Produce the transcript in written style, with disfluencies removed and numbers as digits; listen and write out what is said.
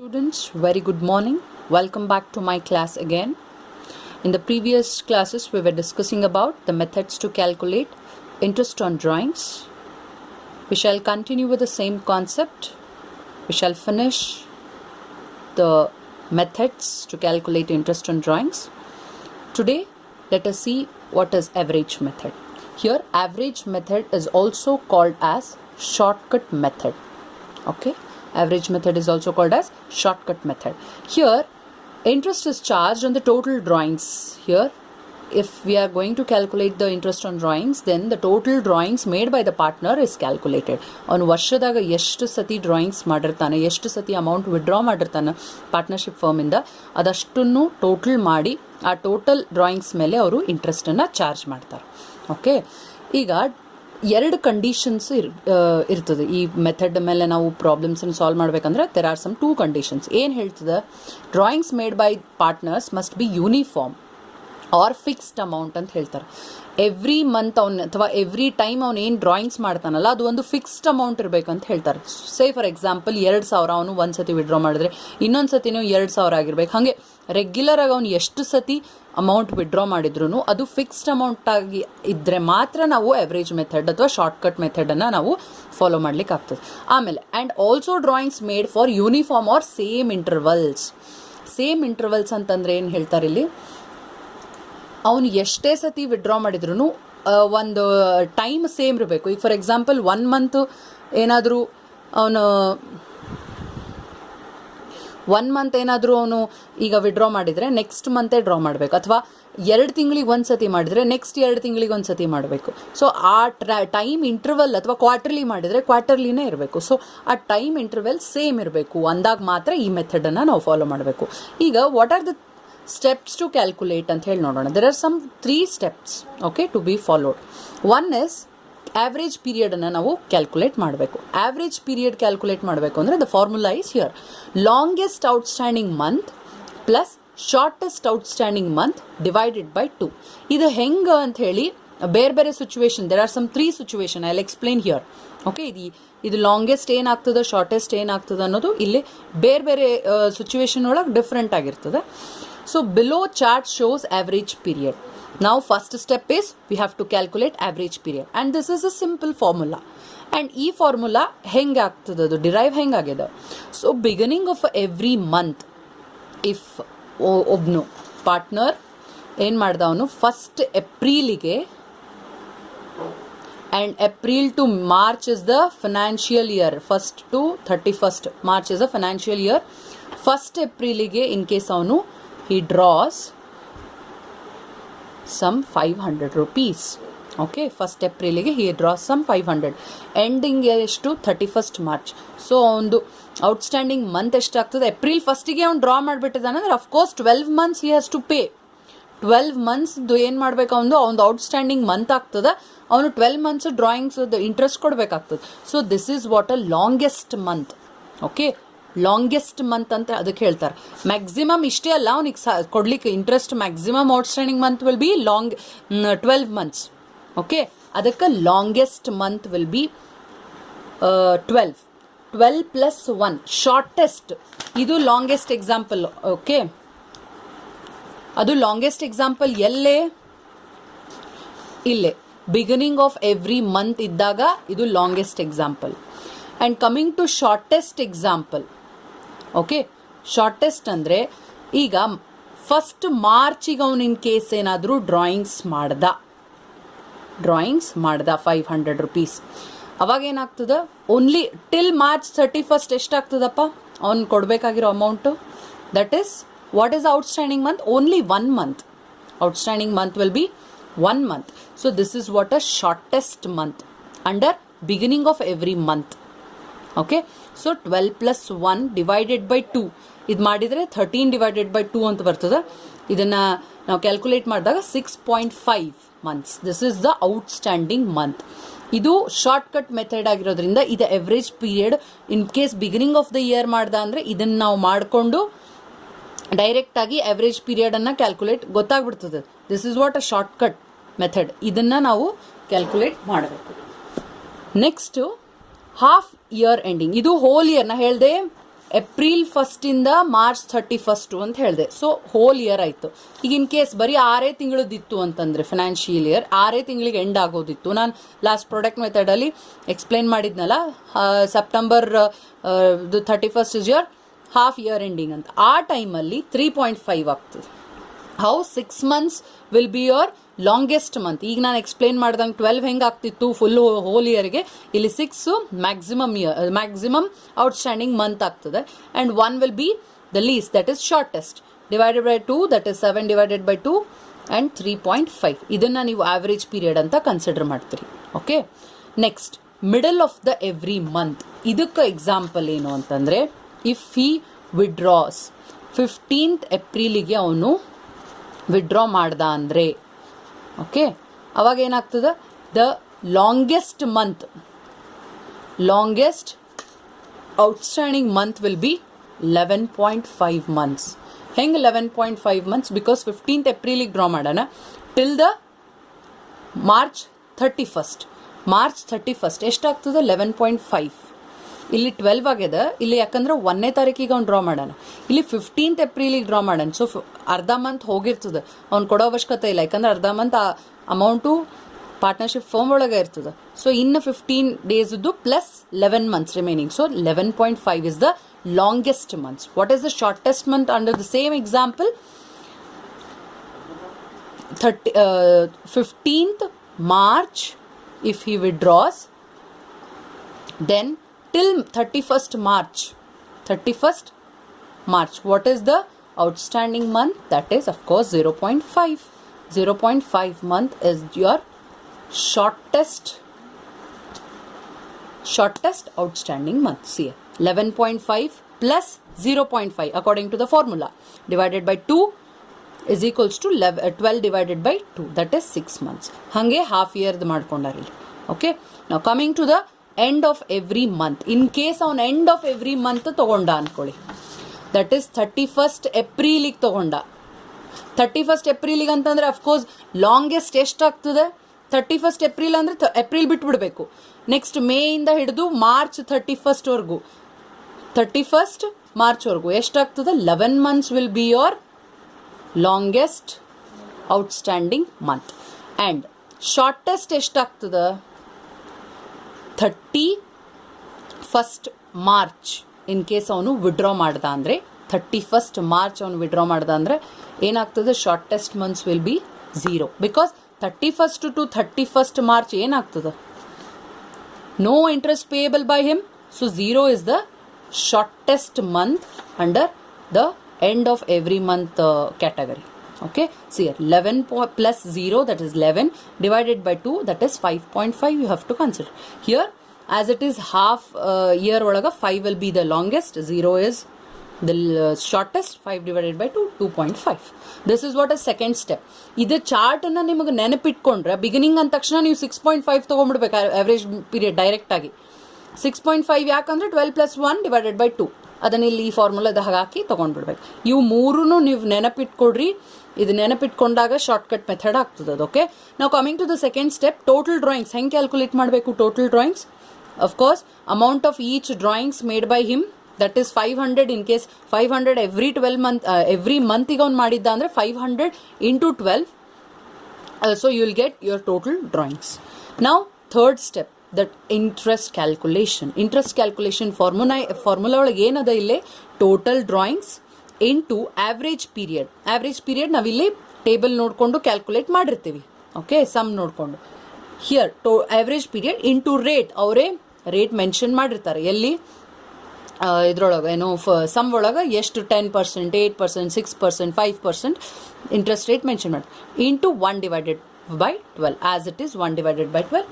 Students, very good morning. Welcome back to my class again. In the previous classes, we were discussing about the methods to calculate interest on drawings. We shall continue with the same concept. We shall finish the methods to calculate interest on drawings. Today, let us see what is average method. Here, average method is also called as shortcut method. Okay. Average method is also called as shortcut method. Here, interest is charged on the total drawings. Here, if we are going to calculate the interest on drawings, then the total drawings made by the partner is calculated. On ವರ್ಷದಾಗ ಎಷ್ಟು ಸತಿ drawings ಮಾಡಿರ್ತಾನೆ, ಎಷ್ಟು ಸತಿ amount withdraw ಮಾಡಿರ್ತಾನೆ partnership ಫರ್ಮಿಂದ, ಅದಷ್ಟನ್ನು total ಮಾಡಿ ಆ total drawings ಮೇಲೆ ಅವರು ಇಂಟ್ರೆಸ್ಟನ್ನು ಚಾರ್ಜ್ ಮಾಡ್ತಾರೆ. ಓಕೆ, ಈಗ ಎರಡು ಕಂಡೀಷನ್ಸ್ ಇರ್ತದೆ ಈ ಮೆಥಡ್ ಮೇಲೆ ನಾವು ಪ್ರಾಬ್ಲಮ್ಸನ್ನು ಸಾಲ್ವ್ ಮಾಡಬೇಕಂದ್ರೆ. There are some two conditions. ಏನು ಹೇಳ್ತದೆ, drawings made by partners must be uniform or fixed amount ಅಂತ ಹೇಳ್ತಾರೆ. ಎವ್ರಿ ಮಂತ್ ಅಥವಾ ಎವ್ರಿ ಟೈಮ್ ಅವ್ನು ಏನು ಡ್ರಾಯಿಂಗ್ಸ್ ಮಾಡ್ತಾನಲ್ಲ ಅದು ಒಂದು ಫಿಕ್ಸ್ಡ್ ಅಮೌಂಟ್ ಇರಬೇಕು ಅಂತ ಹೇಳ್ತಾರೆ. ಸೇ ಫಾರ್ ಎಕ್ಸಾಂಪಲ್ 2,000 ಅವನು ಒಂದು ಸತಿ ವಿಡ್ರಾ ಮಾಡಿದ್ರೆ ಇನ್ನೊಂದು ಸತಿನೂ 2,000 ಆಗಿರ್ಬೇಕು. ಹಾಗೆ ರೆಗ್ಯುಲರ್ ಆಗಿ ಅವ್ನು ಎಷ್ಟು ಸತಿ ಅಮೌಂಟ್ ವಿಡ್ರಾ ಮಾಡಿದ್ರು ಅದು ಫಿಕ್ಸ್ಡ್ ಅಮೌಂಟ್ ಆಗಿ ಇದ್ದರೆ ಮಾತ್ರ ನಾವು ಎವರೇಜ್ ಮೆಥಡ್ ಅಥವಾ ಶಾರ್ಟ್ಕಟ್ ಮೆಥಡನ್ನು ನಾವು ಫಾಲೋ ಮಾಡ್ಲಿಕ್ಕೆ ಆಗ್ತದೆ. ಆಮೇಲೆ and also drawings made for uniform are same intervals. Same intervals ಅಂತಂದರೆ ಏನು ಹೇಳ್ತಾರೆ ಇಲ್ಲಿ, ಅವನು ಎಷ್ಟೇ ಸತಿ ವಿಡ್ರಾ ಮಾಡಿದ್ರು ಒಂದು ಟೈಮ್ ಸೇಮ್ ಇರಬೇಕು. ಈಗ ಫಾರ್ ಎಕ್ಸಾಂಪಲ್ 1 ಮಂತ್ ಏನಾದರೂ ಅವನು 1 ಮಂತ್ ಏನಾದರೂ ಅವನು ಈಗ ವಿಡ್ರಾ ಮಾಡಿದರೆ ನೆಕ್ಸ್ಟ್ ಮಂತೇ ಡ್ರಾ ಮಾಡಬೇಕು, ಅಥವಾ 2 ತಿಂಗಳಿಗೆ ಒಂದು ಸತಿ ಮಾಡಿದರೆ ನೆಕ್ಸ್ಟ್ 2 ತಿಂಗಳಿಗೆ ಒಂದು ಸತಿ ಮಾಡಬೇಕು. ಸೊ ಆ ಟೈಮ್ ಇಂಟರ್ವಲ್ ಅಥವಾ ಕ್ವಾರ್ಟರ್ಲಿ ಮಾಡಿದರೆ ಕ್ವಾರ್ಟರ್ಲಿನೇ ಇರಬೇಕು. ಸೊ ಆ ಟೈಮ್ ಇಂಟರ್ವಲ್ ಸೇಮ್ ಇರಬೇಕು ಅಂದಾಗ ಮಾತ್ರ ಈ ಮೆಥಡನ್ನು ನಾವು ಫಾಲೋ ಮಾಡಬೇಕು. ಈಗ what are the steps to calculate ಅಂತ ಹೇಳಿ ನೋಡೋಣ. there are some 3 steps okay to be followed. One is average period ಅನ್ನು ನಾವು ಕ್ಯಾಲ್ಕುಲೇಟ್ ಮಾಡಬೇಕು. average period ಕ್ಯಾಲ್ಕುಲೇಟ್ ಮಾಡಬೇಕು ಅಂದರೆ the formula is here: longest outstanding month plus shortest outstanding month divided by 2. ಇದು ಹೆಂಗ ಅಂತ ಹೇಳಿ ಬೇರೆ ಬೇರೆ situation, there are some 3 situation I'll explain here. Okay, ಇದು ಲಾಂಗೆಸ್ಟ್ ಏನಾಗ್ತದೆ, ಶಾರ್ಟೆಸ್ಟ್ ಏನಾಗ್ತದೆ ಅನ್ನೋದು ಇಲ್ಲಿ ಬೇರೆ ಬೇರೆ ಸಿಚುವೇಶನ್ ಒಳಗೆ ಡಿಫ್ರೆಂಟ್ ಆಗಿರ್ತದೆ. So below chart shows average period. Now first step is we have to calculate average period, and this is a simple formula. And ಈ formula ಹೆಂಗೆ ಆಗ್ತದೆ, ಅದು ಡಿರೈವ್ ಹೆಂಗಾಗಿದೆ. So beginning of every month if ಒಬ್ನು partner ಏನು ಮಾಡ್ದವನು first ಏಪ್ರಿಲಿಗೆ, and April to March is the financial year, 1st to 31st March is the financial year. First ಏಪ್ರಿಲಿಗೆ ಇನ್ ಕೇಸ್ ಅವನು he draws some 500 rupees. okay, 1st ಏಪ್ರಿಲಿಗೆ he draws some 500. Ending ಎಷ್ಟು 31st March. So ಒಂದು outstanding month ಎಷ್ಟಾಗ್ತದೆ, April 1ಸ್ಟಿಗೆ ಅವ್ನು draw ಮಾಡಿಬಿಟ್ಟಿದ್ದಾನೆ ಅಂದರೆ of course 12 months he has to pay. 12 monthsದು ಏನು ಮಾಡಬೇಕು, ಅವನು ಔಟ್ಸ್ಟ್ಯಾಂಡಿಂಗ್ ಮಂತ್ ಆಗ್ತದೆ, ಅವನು 12 months ಡ್ರಾಯಿಂಗ್ಸ್ ಇಂಟ್ರೆಸ್ಟ್ ಕೊಡಬೇಕಾಗ್ತದೆ. So this is what a longest month. Okay, longest month ಅಂತ ಅದಕ್ಕೆ ಹೇಳ್ತಾರೆ. ಮ್ಯಾಕ್ಸಿಮಮ್ ಇಷ್ಟೇ ಅಲ್ಲ ಅವನಿಗೆ ಕೊಡ್ಲಿಕ್ಕೆ interest, maximum outstanding month will be 12 months. Okay, ಅದಕ್ಕೆ longest month will be 12 plus 1. Shortest ಇದು ಲಾಂಗೆಸ್ಟ್ ಎಕ್ಸಾಂಪಲ್. ಓಕೆ, ಅದು ಲಾಂಗೆಸ್ಟ್ ಎಕ್ಸಾಂಪಲ್ ಎಲ್ಲೇ, ಇಲ್ಲೇ ಬಿಗಿನಿಂಗ್ ಆಫ್ ಎವ್ರಿ ಮಂತ್ ಇದ್ದಾಗ ಇದು longest example. And coming to shortest example. Okay, shortest ಅಂದರೆ ಈಗ 1st ಮಾರ್ಚಿಗೆ ಅವನು ಇನ್ ಕೇಸ್ ಏನಾದರೂ ಡ್ರಾಯಿಂಗ್ಸ್ ಮಾಡ್ದ 500 rupees, ಅವಾಗ ಏನಾಗ್ತದೆ, ಓನ್ಲಿ ಟಿಲ್ ಮಾರ್ಚ್ 31st ಎಷ್ಟಾಗ್ತದಪ್ಪ ಅವ್ನು ಕೊಡಬೇಕಾಗಿರೋ amount. That is what is outstanding month? Only 1 month. Outstanding month will be 1 month. So this is what a shortest month under beginning of every month. Okay, so 12 plus 1 divided by 2 ಇದು ಮಾಡಿದರೆ 13 divided by 2 ಅಂತ ಬರ್ತದೆ. ಇದನ್ನು ನಾವು calculate ಮಾಡಿದಾಗ 6.5 months. This is the outstanding month. ಇದು shortcut method ಆಗಿರೋದ್ರಿಂದ ಇದು average period. In case beginning of the year ಮಾಡ್ದ ಅಂದರೆ ಇದನ್ನು ನಾವು ಮಾಡಿಕೊಂಡು ಡೈರೆಕ್ಟಾಗಿ ಎವರೇಜ್ ಪೀರಿಯಡನ್ನು ಕ್ಯಾಲ್ಕುಲೇಟ್ ಗೊತ್ತಾಗ್ಬಿಡ್ತದೆ. This is what a shortcut method. ಇದನ್ನು ನಾವು ಕ್ಯಾಲ್ಕುಲೇಟ್ ಮಾಡಬೇಕು. Next half year ending. ಇದು ಹೋಲ್ ಇಯರ್. ನಾ ಹೇಳಿದೆ ಏಪ್ರಿಲ್ 1 ಮಾರ್ಚ್ 31 ಅಂತ ಹೇಳಿದೆ. ಸೊ ಹೋಲ್ ಇಯರ್ ಆಯಿತು. ಈಗ ಇನ್ ಕೇಸ್ ಬರೀ 6 ತಿಂಗಳದಿತ್ತು ಅಂತಂದರೆ ಫಿನಾನ್ಷಿಯಲ್ ಇಯರ್ 6 ತಿಂಗಳಿಗೆ ಎಂಡ್ ಆಗೋದಿತ್ತು. ನಾನು ಲಾಸ್ಟ್ ಪ್ರಾಡಕ್ಟ್ ಮೆಥಡಲ್ಲಿ ಎಕ್ಸ್ಪ್ಲೇನ್ ಮಾಡಿದ್ನಲ್ಲ, September 31 is your half year ending ಅಂತ. ಆ ಟೈಮಲ್ಲಿ 3.5 ಆಗ್ತದೆ. How 6 months will be your longest month. ಈಗ ನಾನು ಎಕ್ಸ್ಪ್ಲೇನ್ ಮಾಡ್ದಂಗೆ 12 ಹೆಂಗೆ ಆಗ್ತಿತ್ತು ಫುಲ್ ಹೋಲ್ ಇಯರ್ಗೆ, ಇಲ್ಲಿ 6 ಮ್ಯಾಕ್ಸಿಮಮ್ ಔಟ್ಸ್ಟ್ಯಾಂಡಿಂಗ್ ಮಂತ್ ಆಗ್ತದೆ. And 1 will be the least, that is shortest, divided by 2, that is 7 divided by 2 and 3.5. ಇದನ್ನು ನೀವು ಆವ್ರೇಜ್ ಪೀರಿಯಡ್ ಅಂತ ಕನ್ಸಿಡರ್ ಮಾಡ್ತೀರಿ. Okay, next middle of the every month. ಇದಕ್ಕೆ ಎಕ್ಸಾಂಪಲ್ ಏನು ಅಂತಂದರೆ, ಇಫ್ ಹಿ ವಿಡ್ರಾಸ್ 15th ಏಪ್ರಿಲಿಗೆ ಅವನು withdraw ಮಾಡ್ದ ಅಂದರೆ, ಓಕೆ, ಅವಾಗ ಏನಾಗ್ತದೆ, the longest outstanding month will B 11.5 months. ಹೆಂಗೆ 11.5 months? ಬಿಕಾಸ್ 15th ಏಪ್ರಿಲಿಗೆ ಡ್ರಾ ಮಾಡೋಣ ಟಿಲ್ ದ ಮಾರ್ಚ್ 31st ಎಷ್ಟಾಗ್ತದೆ? 11.5. ಇಲ್ಲಿ 12 ಆಗ್ಯದ, ಇಲ್ಲಿ ಯಾಕಂದ್ರೆ 1ನೇ ತಾರೀಕಿಗೆ ಅವ್ನು ಡ್ರಾ ಮಾಡೋಣ, ಇಲ್ಲಿ 15th ಏಪ್ರಿಲಿಗೆ ಡ್ರಾ ಮಾಡೋಣ. ಸೊ ಅರ್ಧ ಮಂತ್ ಹೋಗಿರ್ತದೆ, ಅವ್ನು ಕೊಡೋ ಅವಶ್ಯಕತೆ ಇಲ್ಲ, ಯಾಕಂದ್ರೆ ಅರ್ಧ ಮಂತ್ ಆ ಅಮೌಂಟು ಪಾರ್ಟ್ನರ್ಶಿಪ್ ಫರ್ಮ್ ಒಳಗೆ ಇರ್ತದೆ. ಸೊ ಇನ್ನು 15 ಡೇಸ್ದು plus 11 months remaining. So 11.5 is the longest months. What is the shortest month under the same example? 15th March if he withdraws, then till 31st March, what is the outstanding month? That is of course 0.5. 0.5 month is your shortest outstanding month. See, 11.5 plus 0.5 according to the formula divided by 2 is equals to 12 divided by 2, that is 6 months. hange half year ಮಾಡ್ಕೊಂಡಾರಿ. Okay, now coming to the end of every month. in case on end of every month ತಗೊಂಡ ಅನ್ಕೊಳ್ಳಿ, that is 31st ಏಪ್ರಿಲಿಗೆ ತಗೊಂಡ. 31st ಏಪ್ರಿಲಿಗೆ ಅಂತಂದ್ರೆ of course longest ಎಷ್ಟಾಗ್ತದೆ? 31st April ಅಂದರೆ April ಬಿಟ್ಬಿಡ್ಬೇಕು. Next ಮೇಯಿಂದ ಹಿಡಿದು March 31st 31st ಮಾರ್ಚ್ವರೆಗೂ ಎಷ್ಟಾಗ್ತದೆ? 11 months will be your longest outstanding month. and shortest ಎಷ್ಟಾಗ್ತದೆ? 31st March. In case ಅವನು ವಿಡ್ರಾ ಮಾಡ್ದ ಅಂದರೆ 31st ಮಾರ್ಚ್ ಅವನು ವಿಡ್ರಾ ಮಾಡ್ದ ಅಂದರೆ ಏನಾಗ್ತದೆ? Shortest months will be 0, because 31st to 31st March ಏನಾಗ್ತದೆ? No interest payable by him. So 0 is the shortest month under the end of every month category. Okay, see here 11 plus 0, that is 11, divided by 2, that is 5.5. you have to consider here, as it is half year olaga 5 will be the longest, 0 is the shortest, 5 divided by 2, 2.5. this is what a second step. ಇದು chart ಅನ್ನ ನಿಮಗೆ ನೆನಪಿಟ್ಕೊಂಡ್ರೆ beginning ಅಂದ ತಕ್ಷಣ ನೀವು 6.5 ತಗೊಂಡ್ಬಿಡ್ಬೇಕು average period direct ಆಗಿ. 6.5 ಯಾಕಂದ್ರೆ 12 plus 1 divided by 2, ಅದನ್ನ ಇಲ್ಲಿ ಈ ಫಾರ್ಮುಲಾದಾಗ ಹಾಕಿ ತೊಗೊಂಡ್ಬಿಡ್ಬೇಕು. ಇವು ಮೂರೂ ನೀವು ನೆನಪಿಟ್ಕೊಡ್ರಿ. ಇದು ನೆನಪಿಟ್ಕೊಂಡಾಗ ಶಾರ್ಟ್ಕಟ್ ಮೆಥಡ್ ಆಗ್ತದೆ ಅದು. ಓಕೆ, ನಾವು coming to the second step, total drawings ಹೆಂಗೆ ಕ್ಯಾಲ್ಕುಲೇಟ್ ಮಾಡಬೇಕು? Total drawings of course amount of each drawings made by him, that is 500. In case 500 every ಮಂತಿಗೆ ಅವ್ನು ಮಾಡಿದ್ದ ಅಂದರೆ 500 into 12. So you will get your total drawings. ನಾವು third step, that interest calculation formula ಒಳಗೆ ಏನದ ಇಲ್ಲಿ? Total drawings into average period ನಾವಿಲ್ಲಿ table ನೋಡಿಕೊಂಡು ಕ್ಯಾಲ್ಕುಲೇಟ್ ಮಾಡಿರ್ತೀವಿ. ಓಕೆ, ಸಮ್ ನೋಡಿಕೊಂಡು here average period into rate. ಅವರೇ ರೇಟ್ ಮೆನ್ಷನ್ ಮಾಡಿರ್ತಾರೆ ಎಲ್ಲಿ? ಇದ್ರೊಳಗೆ ಏನು ಸಮ್ ಒಳಗೆ ಎಷ್ಟು 10%, 8%, 6%, 5% ಇಂಟ್ರೆಸ್ಟ್ ರೇಟ್ ಮೆನ್ಷನ್ ಮಾಡಿ into 1 divided by 12, as it is 1 divided by 12.